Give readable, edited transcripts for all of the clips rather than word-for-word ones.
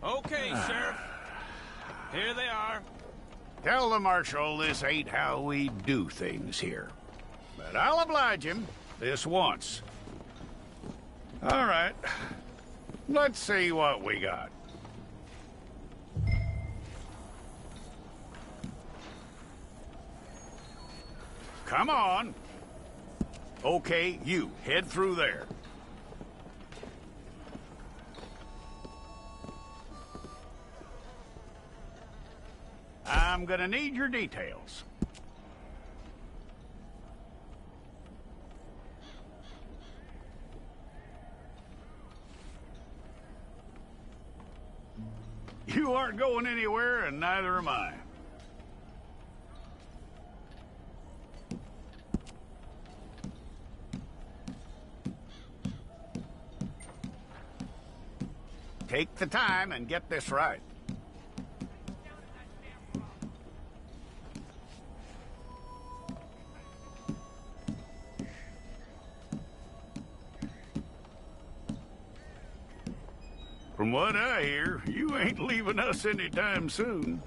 Okay, Sheriff. Here they are. Tell the Marshal this ain't how we do things here. But I'll oblige him this once. All right. Let's see what we got. Come on. Okay, you head through there. I'm gonna need your details. You aren't going anywhere, and neither am I. Take the time and get this right. From what I hear, you ain't leaving us anytime soon.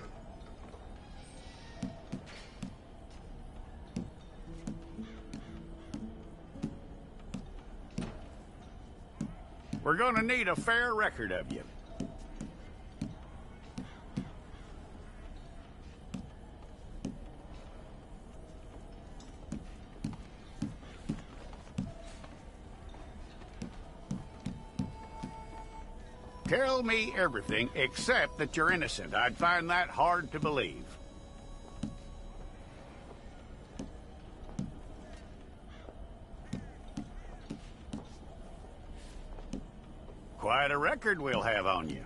We're gonna need a fair record of you. Tell me everything except that you're innocent. I'd find that hard to believe. Quite a record we'll have on you.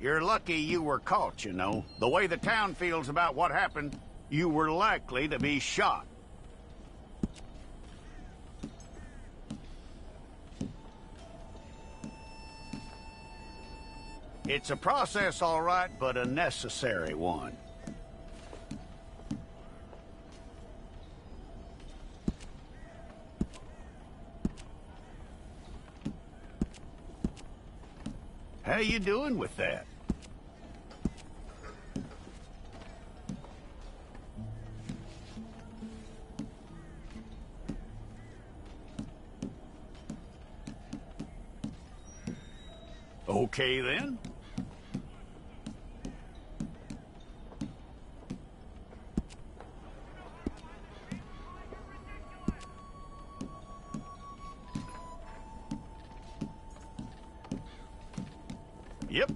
You're lucky you were caught, you know. The way the town feels about what happened, you were likely to be shot. It's a process, all right, but a necessary one. How you doing with that? Okay, then. Yep.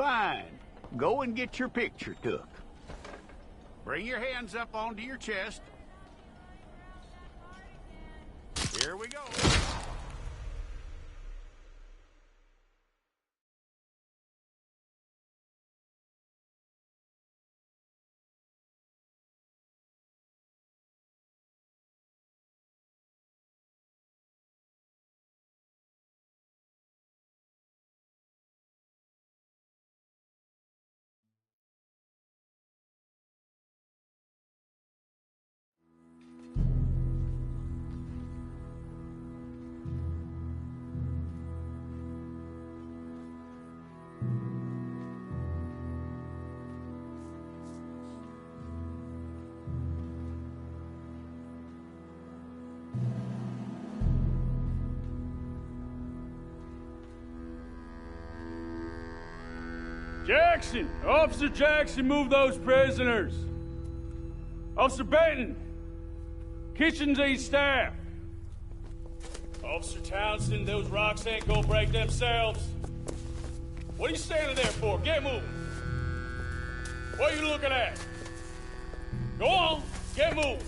Fine. Go and get your picture took. Bring your hands up onto your chest. Here we go. Jackson! Officer Jackson, move those prisoners! Officer Benton! Kitchens ain't staff! Officer Townsend, those rocks ain't gonna break themselves. What are you standing there for? Get moving! What are you looking at? Go on, get moving!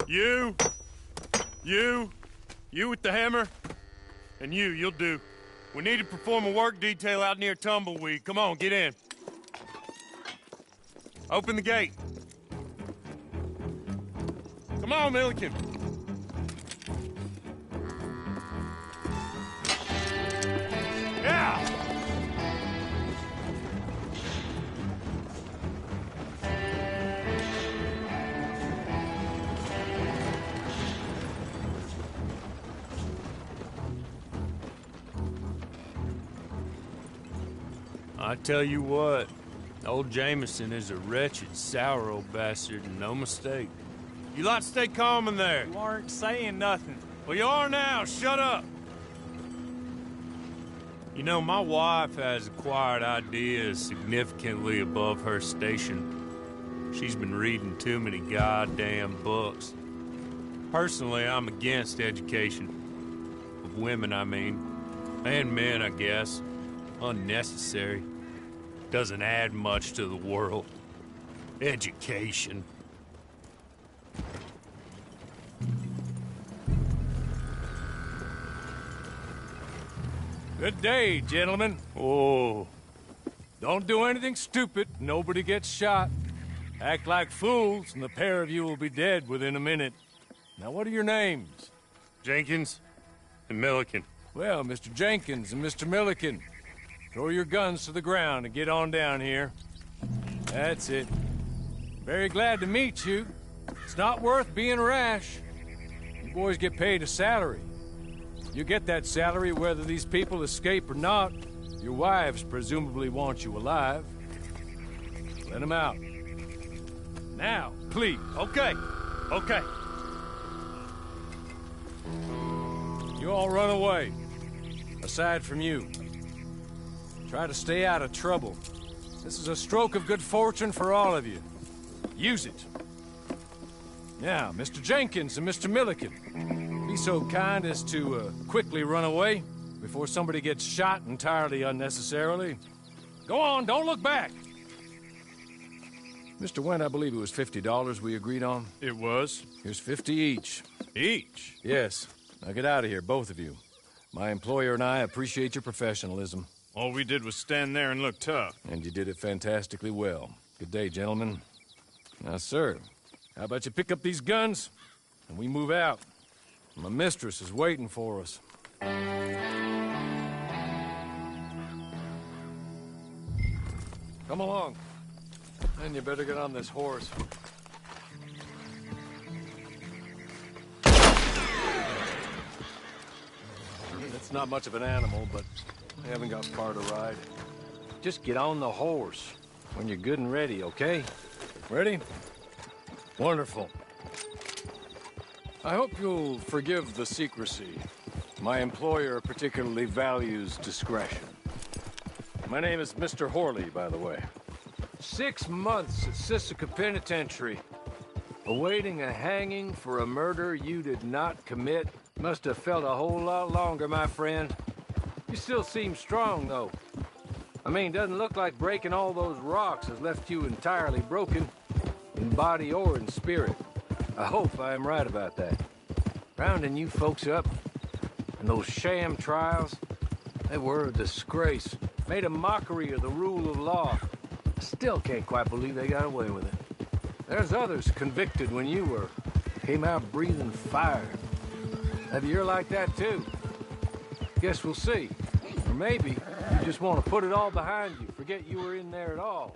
You with the hammer? And you'll do. We need to perform a work detail out near Tumbleweed. Come on, get in. Open the gate. Come on, Milliken. Yeah! I tell you what, old Jameson is a wretched, sour old bastard, and no mistake. You lot stay calm in there. You aren't saying nothing. Well, you are now. Shut up. You know, my wife has acquired ideas significantly above her station. She's been reading too many goddamn books. Personally, I'm against education. Of women, I mean. And men, I guess. Unnecessary. Doesn't add much to the world. Education. Good day, gentlemen. Oh. Don't do anything stupid. Nobody gets shot. Act like fools, and the pair of you will be dead within a minute. Now, what are your names? Jenkins and Milliken. Well, Mr. Jenkins and Mr. Milliken, throw your guns to the ground and get on down here. That's it. Very glad to meet you. It's not worth being rash. You boys get paid a salary. You get that salary whether these people escape or not. Your wives presumably want you alive. Let them out. Now, please. Okay. You all run away. Aside from you. Try to stay out of trouble. This is a stroke of good fortune for all of you. Use it. Now, Mr. Jenkins and Mr. Milliken, be so kind as to quickly run away before somebody gets shot entirely unnecessarily. Go on, don't look back. Mr. Wendt, I believe it was $50 we agreed on. It was. Here's 50 each. Each? Yes. Now get out of here, both of you. My employer and I appreciate your professionalism. All we did was stand there and look tough. And you did it fantastically well. Good day, gentlemen. Now, sir, how about you pick up these guns, and we move out? My mistress is waiting for us. Come along. And you better get on this horse. It's not much of an animal, but I haven't got far to ride. Just get on the horse when you're good and ready, okay? Ready? Wonderful. I hope you'll forgive the secrecy. My employer particularly values discretion. My name is Mr. Horley, by the way. 6 months at Sisika Penitentiary. Awaiting a hanging for a murder you did not commit must have felt a whole lot longer, my friend. You still seem strong, though. I mean, doesn't look like breaking all those rocks has left you entirely broken, in body or in spirit. I hope I am right about that. Rounding you folks up, and those sham trials, they were a disgrace. Made a mockery of the rule of law. I still can't quite believe they got away with it. There's others convicted when you were. Came out breathing fire. Maybe you're like that too. Guess we'll see. Or maybe you just want to put it all behind you, forget you were in there at all.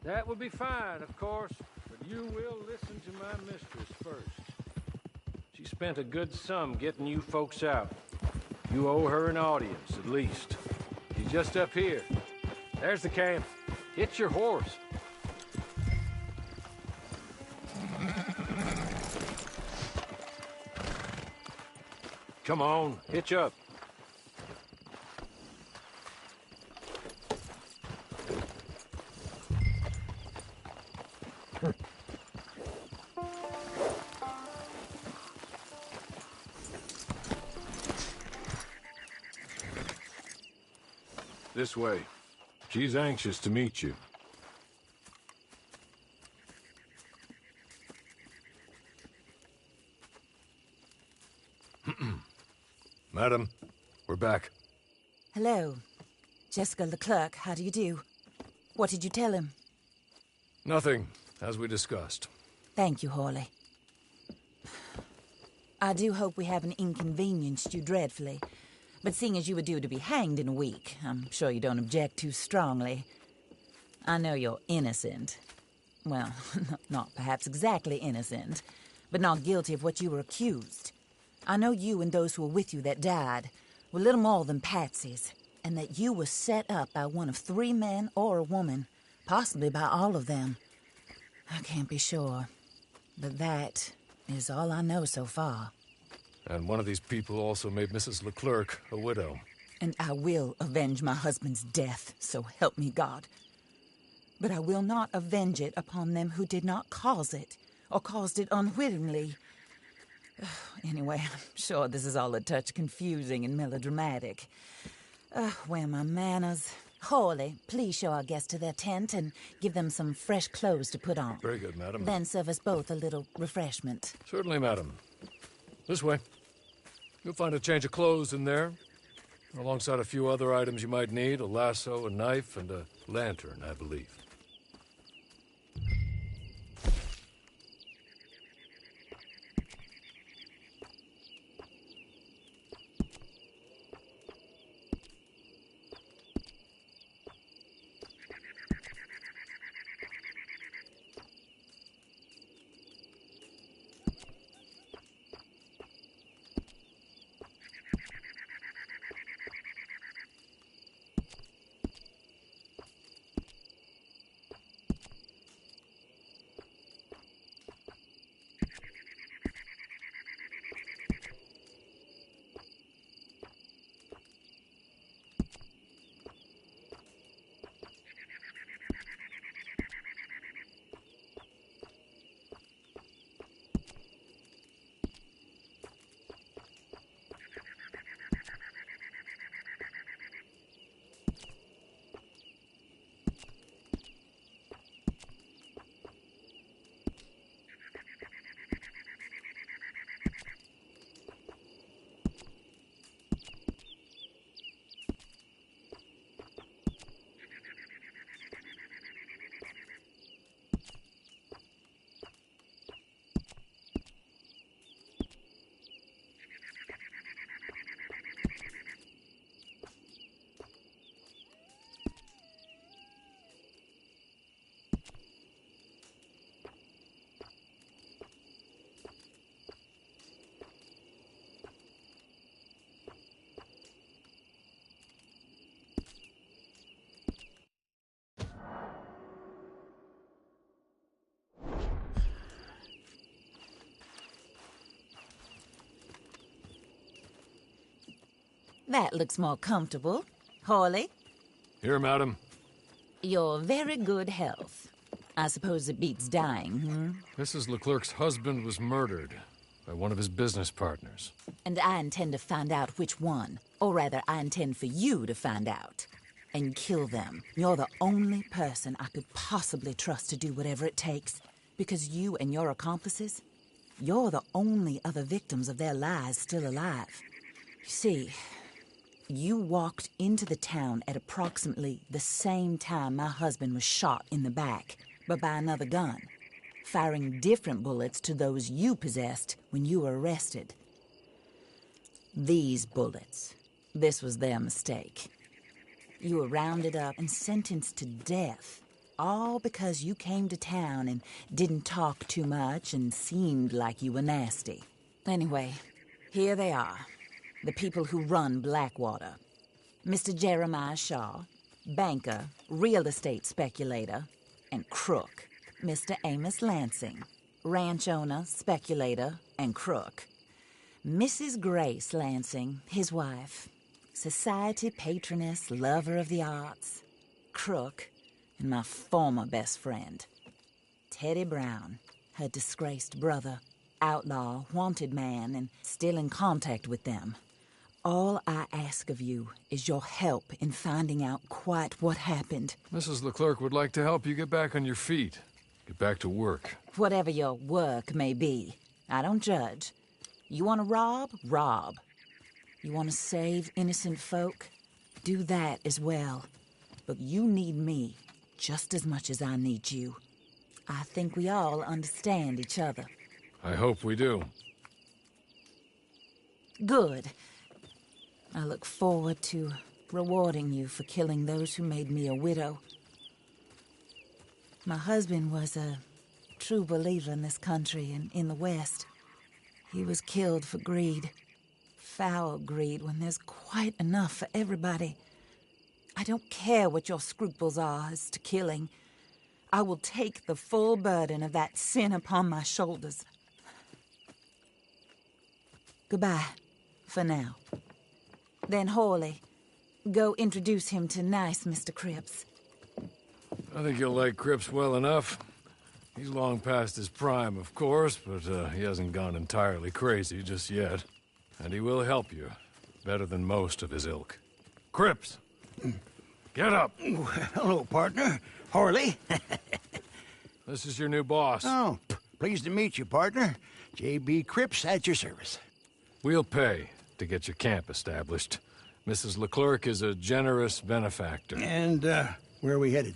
That would be fine, of course, but you will listen to my mistress first. She spent a good sum getting you folks out. You owe her an audience, at least. She's just up here. There's the camp. Hitch your horse. Come on, hitch up. This way. She's anxious to meet you. Madam, we're back. Hello. Jessica Leclerc, how do you do? What did you tell him? Nothing, as we discussed. Thank you, Hawley. I do hope we haven't inconvenienced you dreadfully. But seeing as you were due to be hanged in a week, I'm sure you don't object too strongly. I know you're innocent. Well, not perhaps exactly innocent, but not guilty of what you were accused. I know you and those who were with you that died were little more than patsies, and that you were set up by one of 3 men or a woman, possibly by all of them. I can't be sure, but that is all I know so far. And one of these people also made Mrs. Leclerc a widow. And I will avenge my husband's death, so help me God. But I will not avenge it upon them who did not cause it, or caused it unwittingly. Anyway, I'm sure this is all a touch confusing and melodramatic. Where are my manners? Hawley, please show our guests to their tent and give them some fresh clothes to put on. Very good, madam. Then serve us both a little refreshment. Certainly, madam. This way. You'll find a change of clothes in there, alongside a few other items you might need, a lasso, a knife, and a lantern, I believe. That looks more comfortable. Hawley, Here, madam. your very good health. I suppose it beats dying, hmm? Mrs. Leclerc's husband was murdered by one of his business partners. And I intend to find out which one. Or rather, I intend for you to find out. And kill them. You're the only person I could possibly trust to do whatever it takes. Because you and your accomplices, you're the only other victims of their lies still alive. You see, you walked into the town at approximately the same time my husband was shot in the back, but by another gun, firing different bullets to those you possessed when you were arrested. These bullets, this was their mistake. You were rounded up and sentenced to death, all because you came to town and didn't talk too much and seemed like you were nasty. Anyway, here they are, the people who run Blackwater. Mr. Jeremiah Shaw, banker, real estate speculator, and crook. Mr. Amos Lansing, ranch owner, speculator, and crook. Mrs. Grace Lansing, his wife, society patroness, lover of the arts, crook, and my former best friend. Teddy Brown, her disgraced brother, outlaw, wanted man, and still in contact with them. All I ask of you is your help in finding out quite what happened. Mrs. Leclerc would like to help you get back on your feet. Get back to work. Whatever your work may be, I don't judge. You want to rob? Rob. You want to save innocent folk? Do that as well. But you need me just as much as I need you. I think we all understand each other. I hope we do. Good. I look forward to rewarding you for killing those who made me a widow. My husband was a true believer in this country and in the West. He was killed for greed. Foul greed when there's quite enough for everybody. I don't care what your scruples are as to killing. I will take the full burden of that sin upon my shoulders. Goodbye, for now. Then Hawley, go introduce him to nice Mr. Cripps. I think you'll like Cripps well enough. He's long past his prime, of course, but he hasn't gone entirely crazy just yet. And he will help you, better than most of his ilk. Cripps! Get up! Hello, partner. Harley. This is your new boss. Oh, pleased to meet you, partner. J.B. Cripps at your service. We'll pay to get your camp established. Mrs. Leclerc is a generous benefactor. And, where are we headed?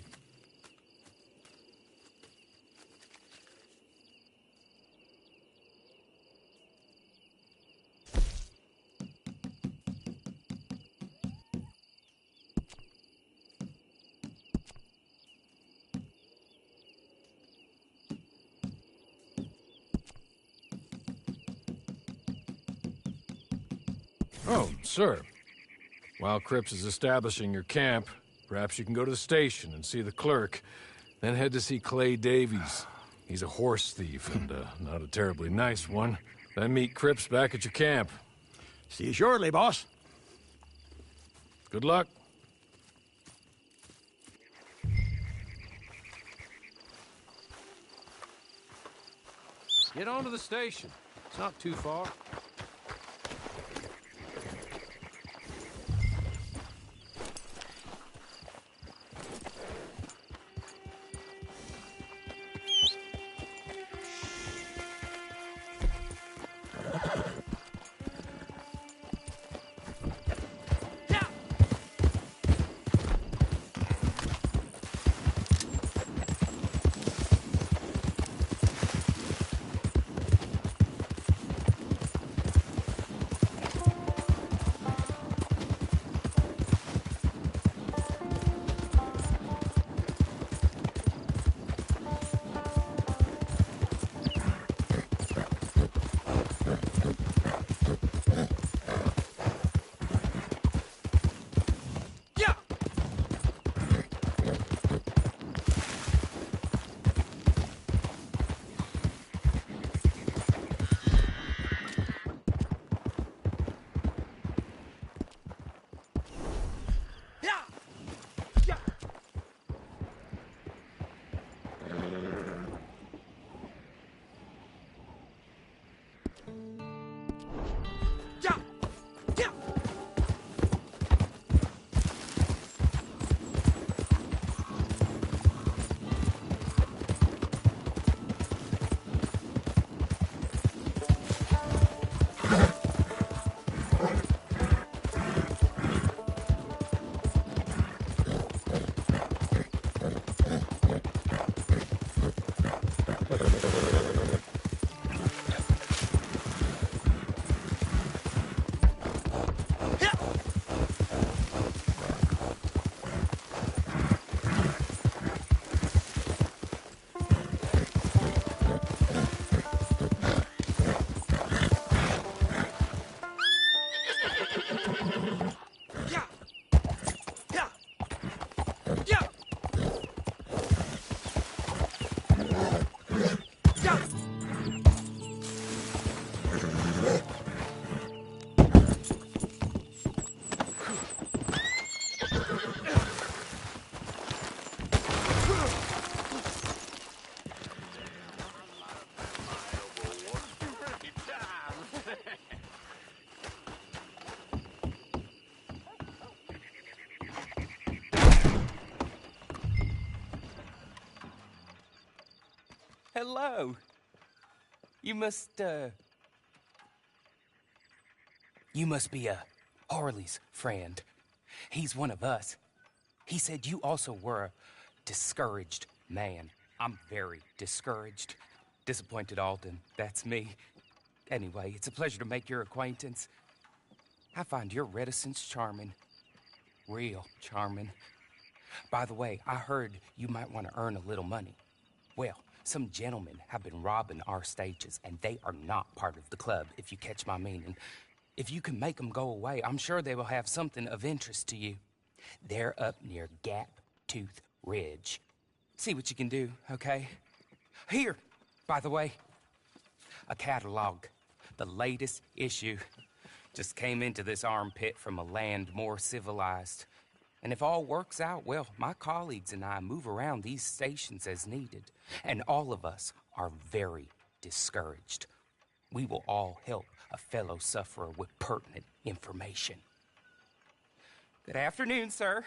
Oh, sir. While Cripps is establishing your camp, perhaps you can go to the station and see the clerk, then head to see Clay Davies. He's a horse thief, and not a terribly nice one. Then meet Cripps back at your camp. See you shortly, boss. Good luck. Get on to the station. It's not too far. Hello. You must be Harley's friend. He's one of us. He said you also were a discouraged man. I'm very discouraged. Disappointed Alden, that's me. Anyway, it's a pleasure to make your acquaintance. I find your reticence charming. Real charming. By the way, I heard you might want to earn a little money. Well, some gentlemen have been robbing our stages, and they are not part of the club, if you catch my meaning. If you can make them go away, I'm sure they will have something of interest to you. They're up near Gap Tooth Ridge. See what you can do, okay? Here, by the way, a catalog. The latest issue. Just came into this armpit from a land more civilized. And if all works out, well, my colleagues and I move around these stations as needed. And all of us are very discouraged. We will all help a fellow sufferer with pertinent information. Good afternoon, sir.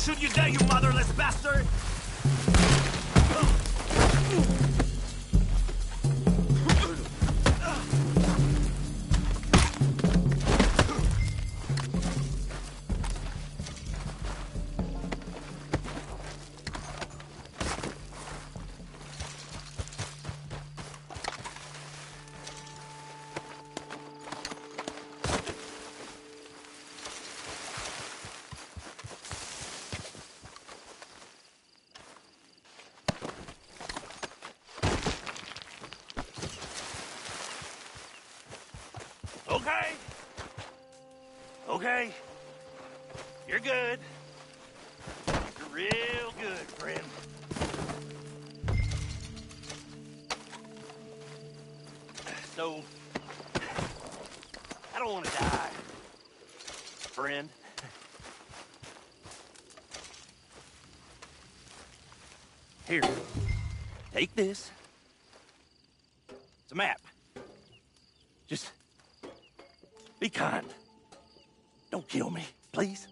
Shoot you dead, you motherless bastard! Okay? Okay. You're good. You're real good, friend. So, I don't want to die, friend. Here, take this. It's a map. Just be kind. Don't kill me, please.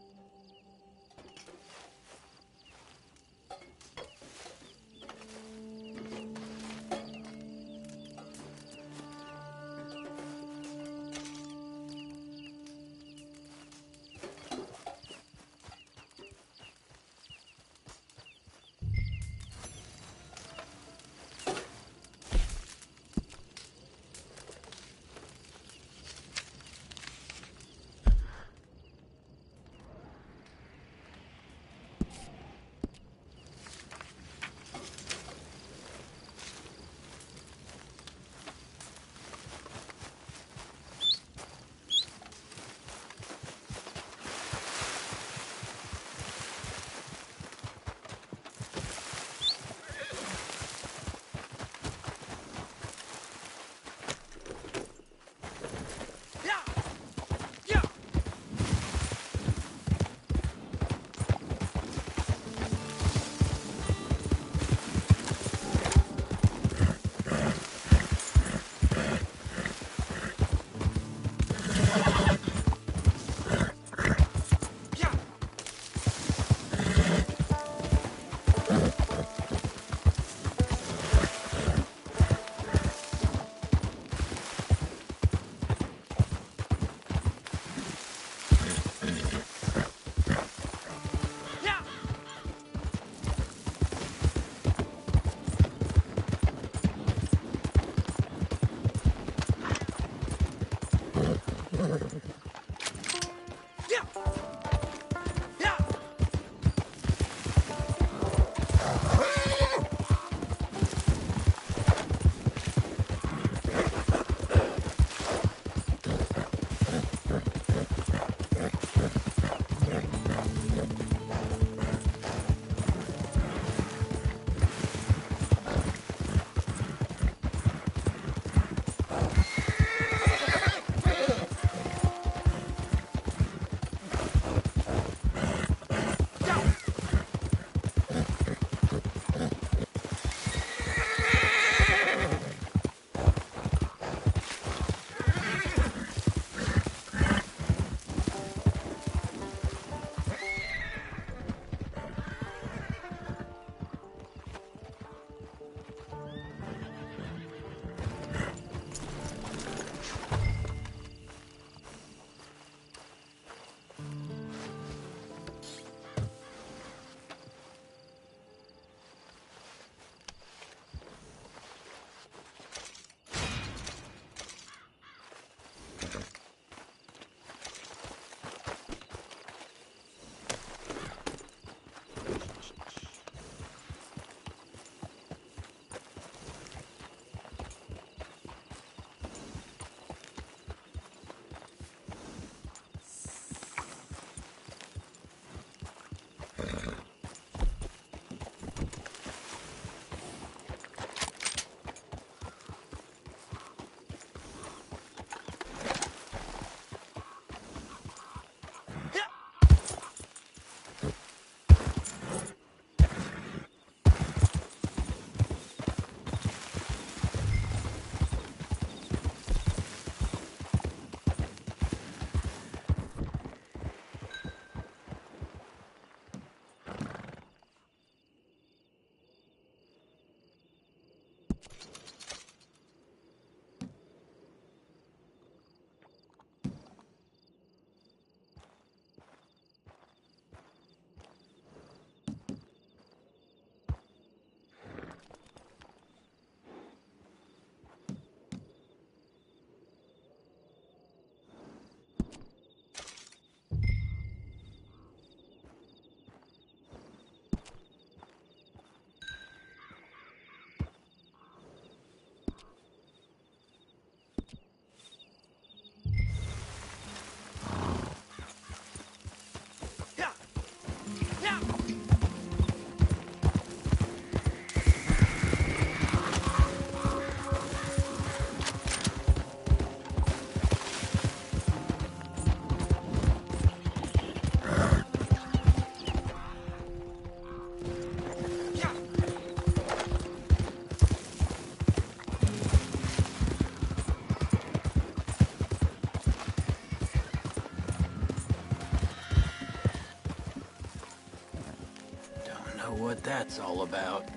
what that's all about.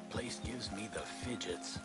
Place gives me the fidgets.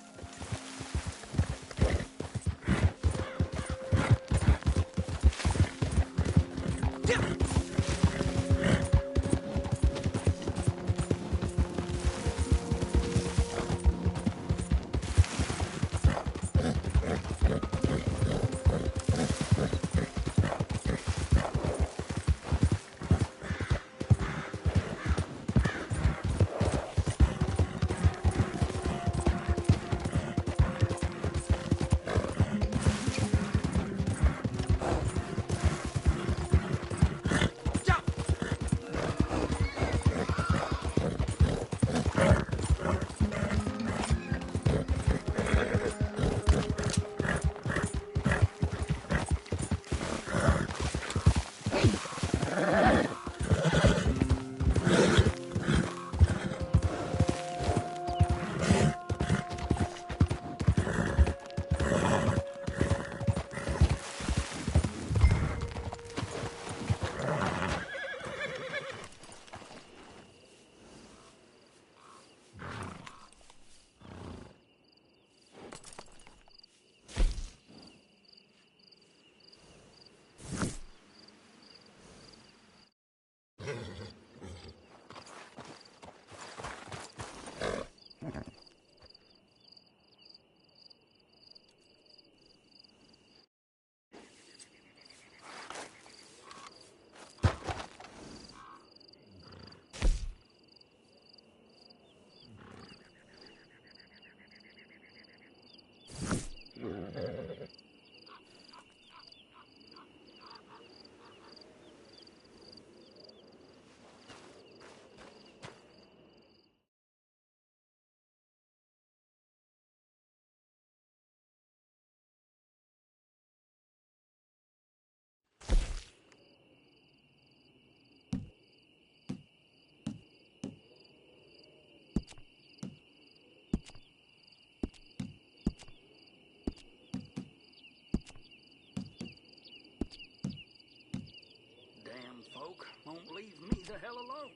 Folk won't leave me the hell alone.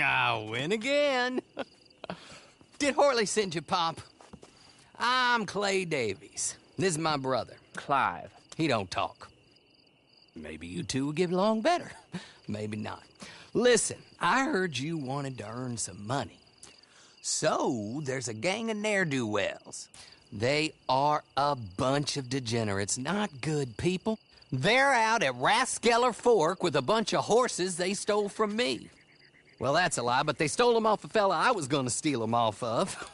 I win again. Did Horley send you, Pop? I'm Clay Davies. This is my brother, Clive. He don't talk. Maybe you two will get along better. Maybe not. Listen, I heard you wanted to earn some money. So, there's a gang of ne'er-do-wells. They are a bunch of degenerates, not good people. They're out at Raskeller Fork with a bunch of horses they stole from me. Well, that's a lie, but they stole them off a fella I was gonna steal them off of.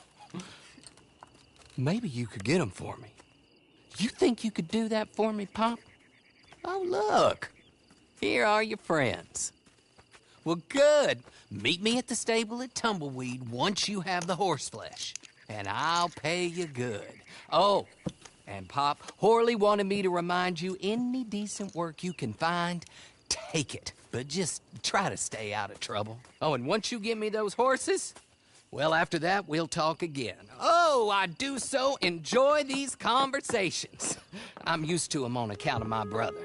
Maybe you could get them for me. You think you could do that for me, Pop? Oh, look. Here are your friends. Well, good. Meet me at the stable at Tumbleweed once you have the horse flesh, and I'll pay you good. Oh, and Pop, Horley wanted me to remind you, any decent work you can find, take it. But just try to stay out of trouble. Oh, and once you give me those horses, well, after that, we'll talk again. Oh, I do so enjoy these conversations. I'm used to them on account of my brother.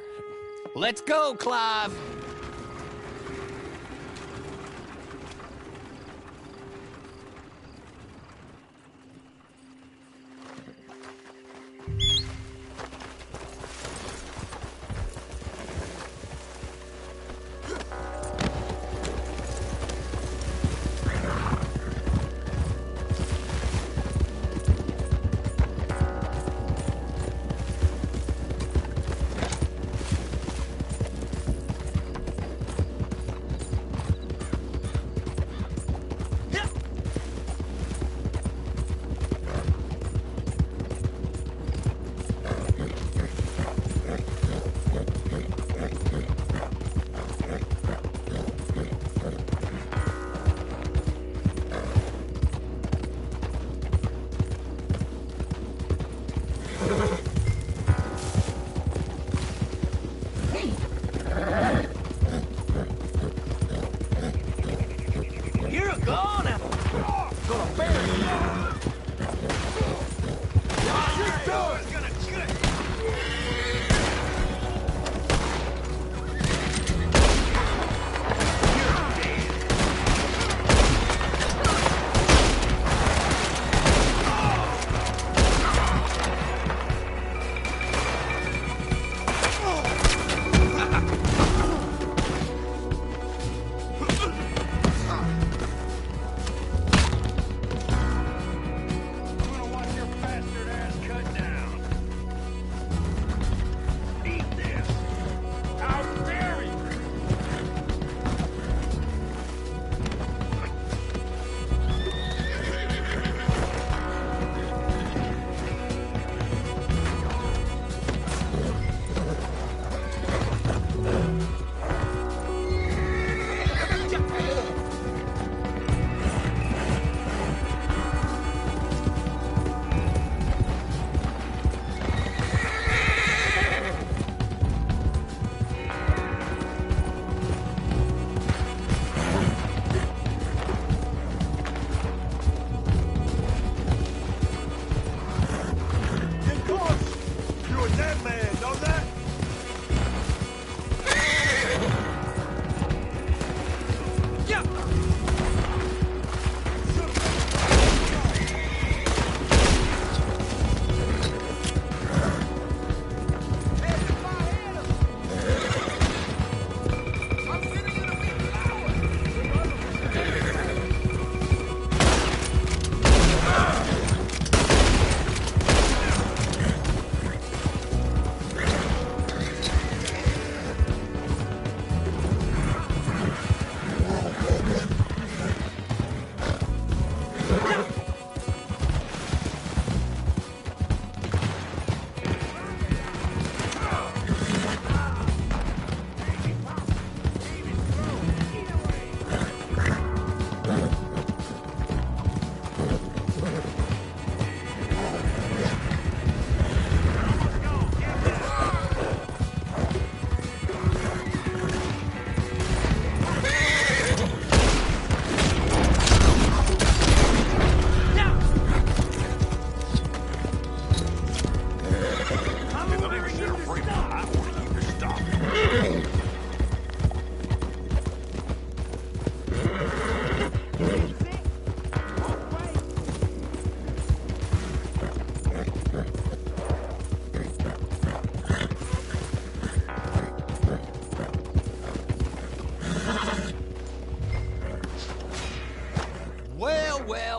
Let's go, Clive. that man, don't they?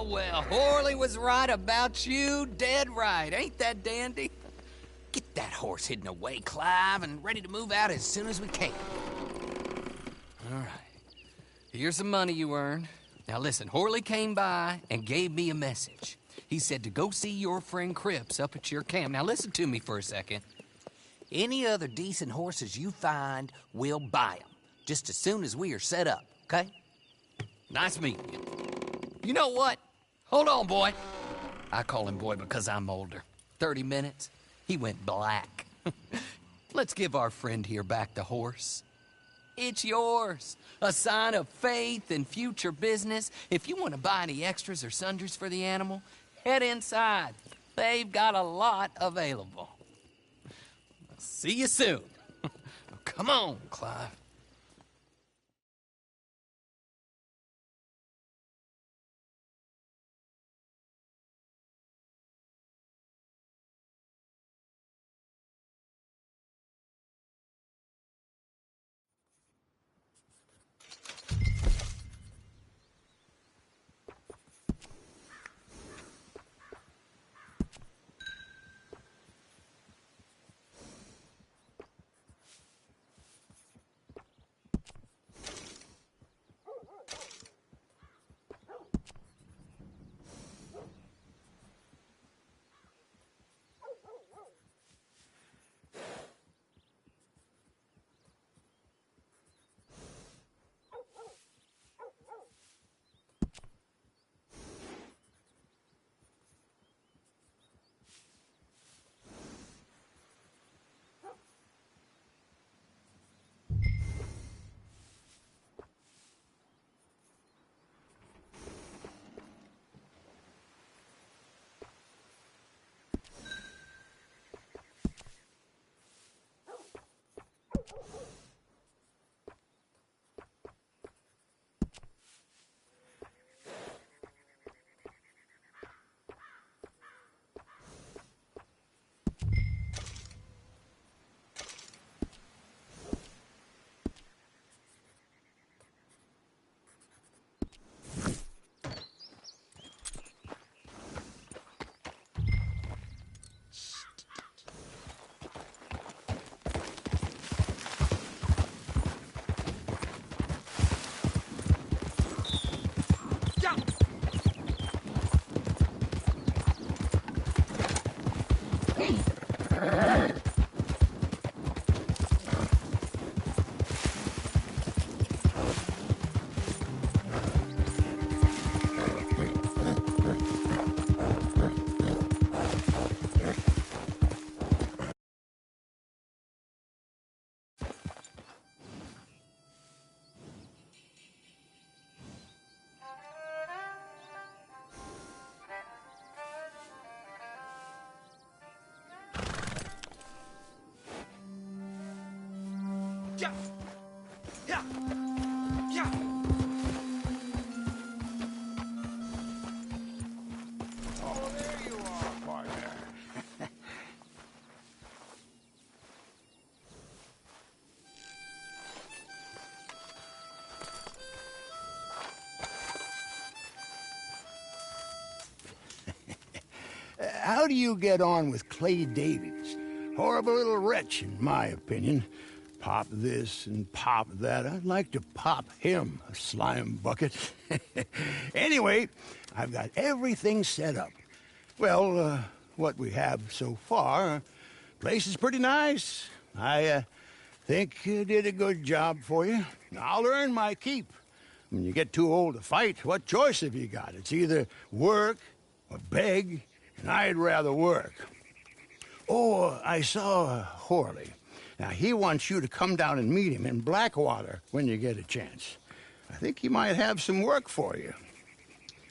Well, Horley was right about you, dead right. Ain't that dandy? Get that horse hidden away, Clive, and ready to move out as soon as we can. All right. Here's the money you earned. Now listen, Horley came by and gave me a message. He said to go see your friend Cripps up at your camp. Now listen to me for a second. Any other decent horses you find, we'll buy them. Just as soon as we are set up, okay? Nice meeting you. You know what? Hold on, boy. I call him boy because I'm older. 30 minutes, he went black. Let's give our friend here back the horse. It's yours. A sign of faith and future business. If you want to buy any extras or sundries for the animal, head inside. They've got a lot available. See you soon. Come on, Clive. Yeah. Yeah. Yeah. Oh, there you are, partner. How do you get on with Clay Davies? Horrible little wretch, in my opinion. Pop this and pop that. I'd like to pop him, a slime bucket. Anyway, I've got everything set up. Well, what we have so far, place is pretty nice. I think you did a good job for you. I'll earn my keep. When you get too old to fight, what choice have you got? It's either work or beg, and I'd rather work. Oh, I saw Horley. Now, he wants you to come down and meet him in Blackwater when you get a chance. I think he might have some work for you.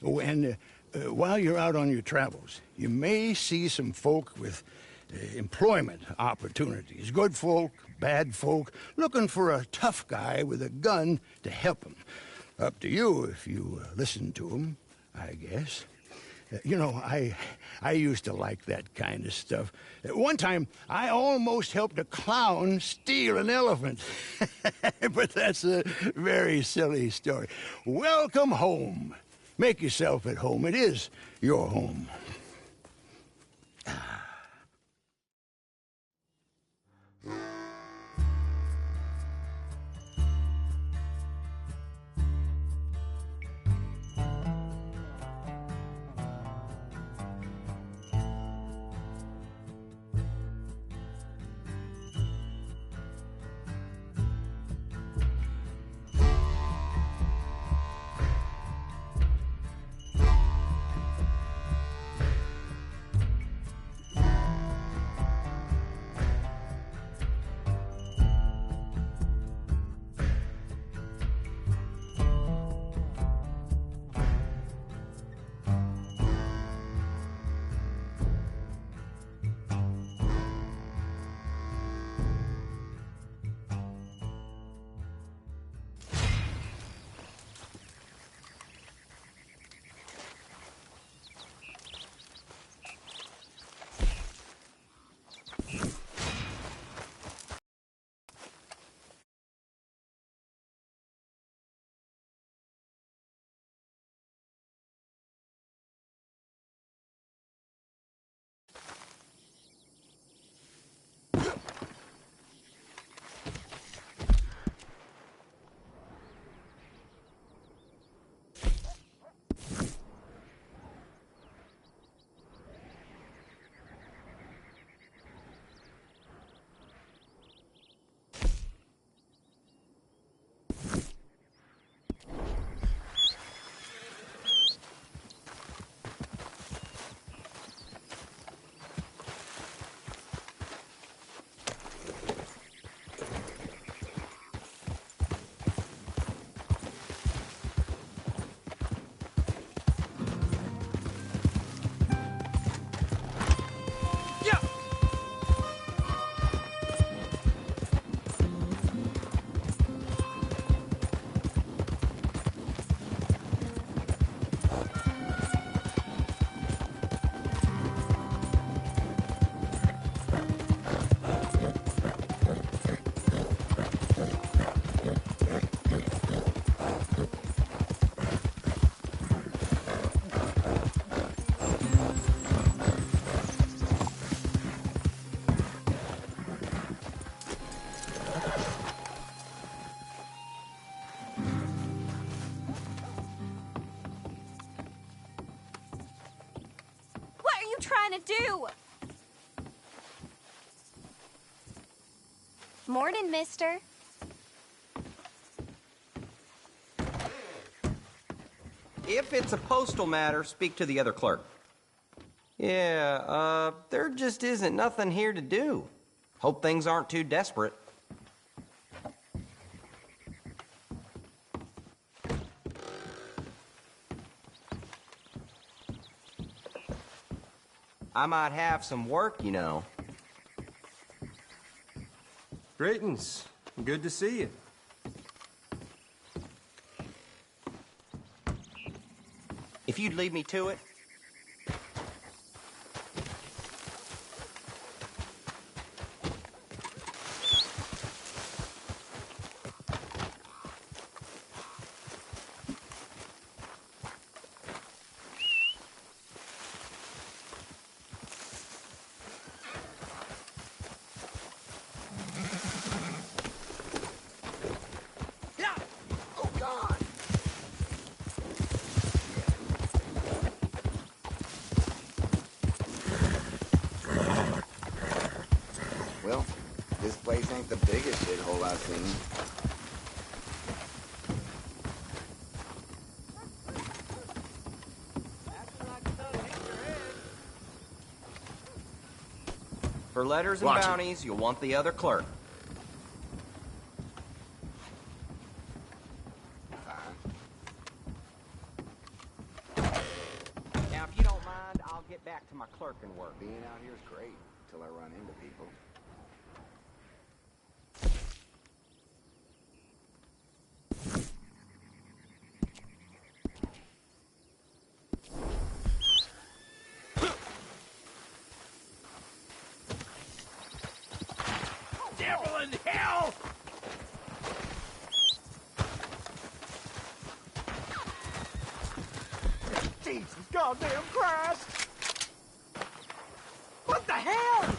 Oh, and while you're out on your travels, you may see some folk with employment opportunities. Good folk, bad folk, looking for a tough guy with a gun to help them. Up to you if you listen to them, I guess. You know, I used to like that kind of stuff. One time, I almost helped a clown steal an elephant. But that's a very silly story. Welcome home. Make yourself at home. It is your home. Trying to do? Morning, mister. If it's a postal matter, speak to the other clerk. Yeah, there just isn't nothing here to do. Hope things aren't too desperate. I might have some work, you know. Greetings. Good to see you. If you'd lead me to it. Well, this place ain't the biggest shithole I've seen. For letters and Watch it. bounties, you'll want the other clerk. Now, if you don't mind, I'll get back to my clerking work. Being out here is great, till I run into people. Devil in hell! Jesus goddamn Christ! What the hell?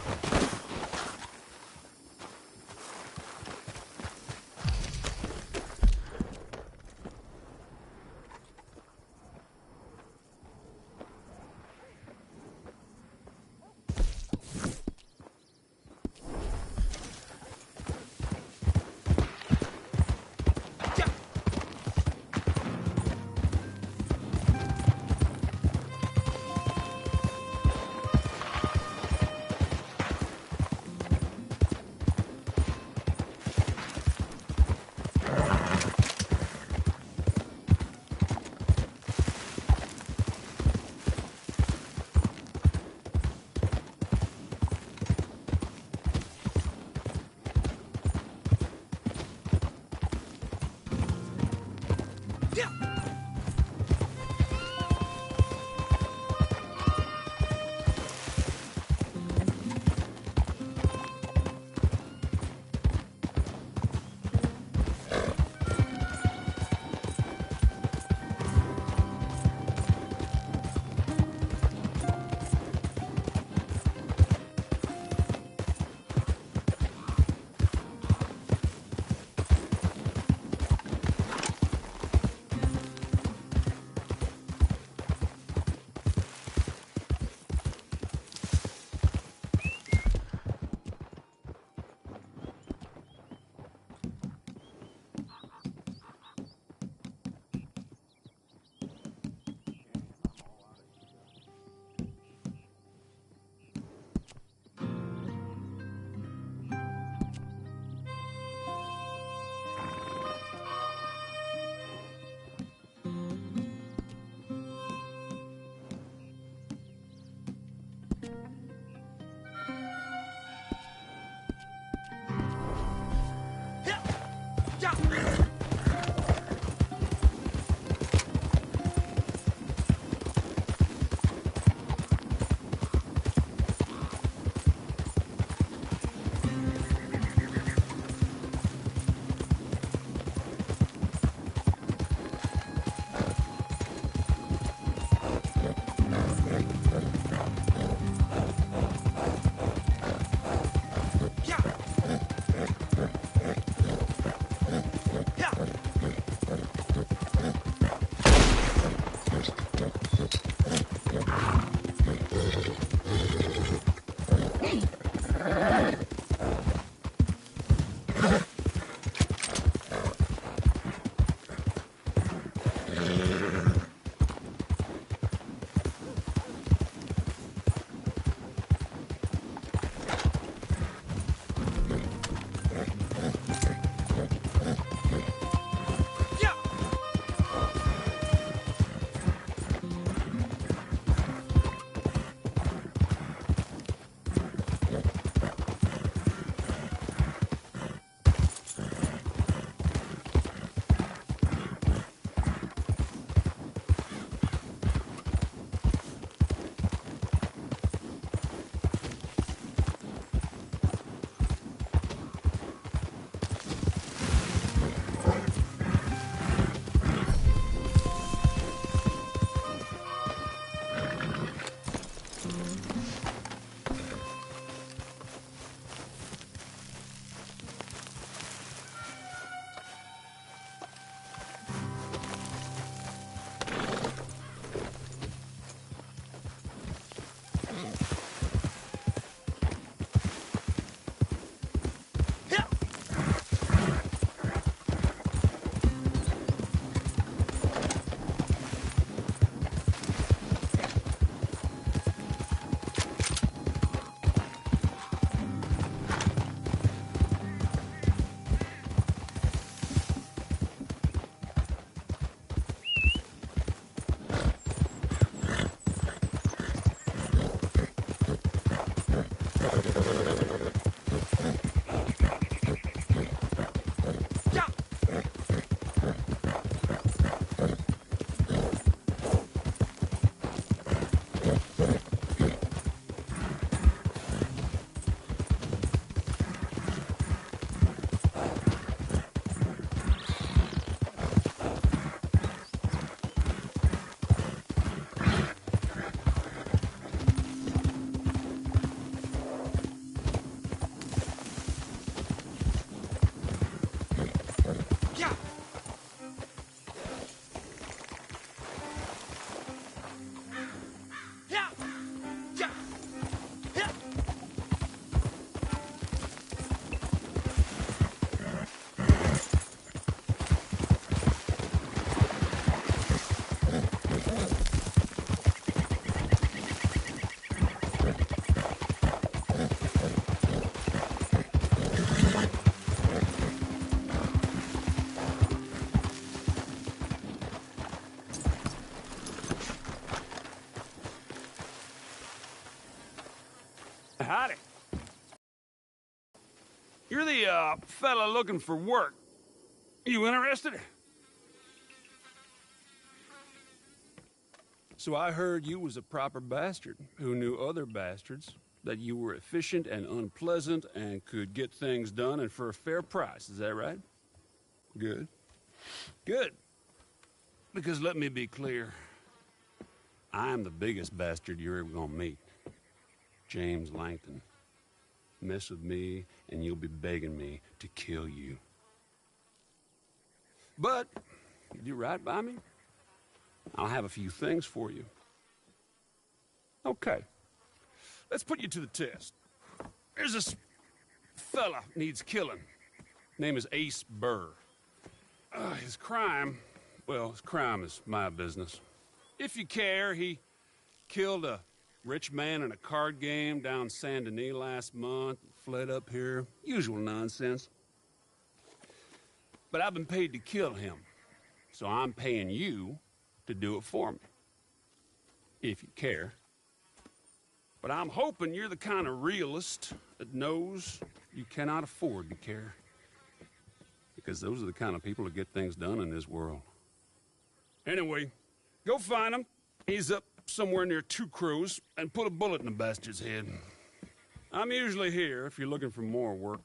Howdy. You're the, fella looking for work. You interested? So I heard you was a proper bastard who knew other bastards, that you were efficient and unpleasant and could get things done and for a fair price. Is that right? Good. Good. Because let me be clear. I'm the biggest bastard you're ever gonna meet. James Langton. Mess with me, and you'll be begging me to kill you. But, you do right by me, I'll have a few things for you. Okay. Let's put you to the test. There's this fella needs killing. Name is Ace Burr. His crime is my business. If you care, he killed a rich man in a card game down Saint Denis last month, fled up here. Usual nonsense. But I've been paid to kill him, so I'm paying you to do it for me. If you care. But I'm hoping you're the kind of realist that knows you cannot afford to care. Because those are the kind of people that get things done in this world. Anyway, go find him. He's up somewhere near Two Crows, and put a bullet in the bastard's head. I'm usually here if you're looking for more work.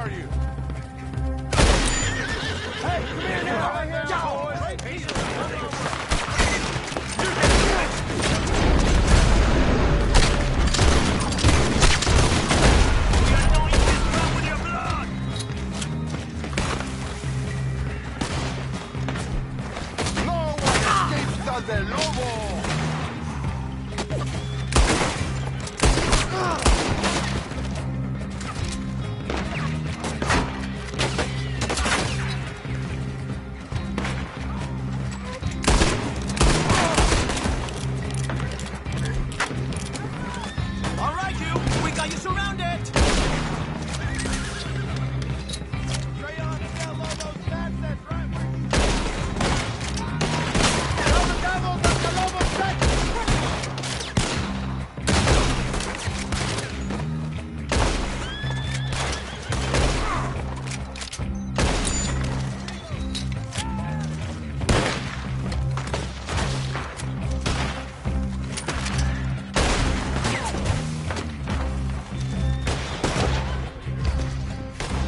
are you? Hey, come here now! No one escapes del lobo! All right, you! We got you surrounded!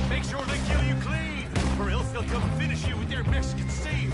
Make sure they kill you clean, or else they'll come finish you with their Mexican steel.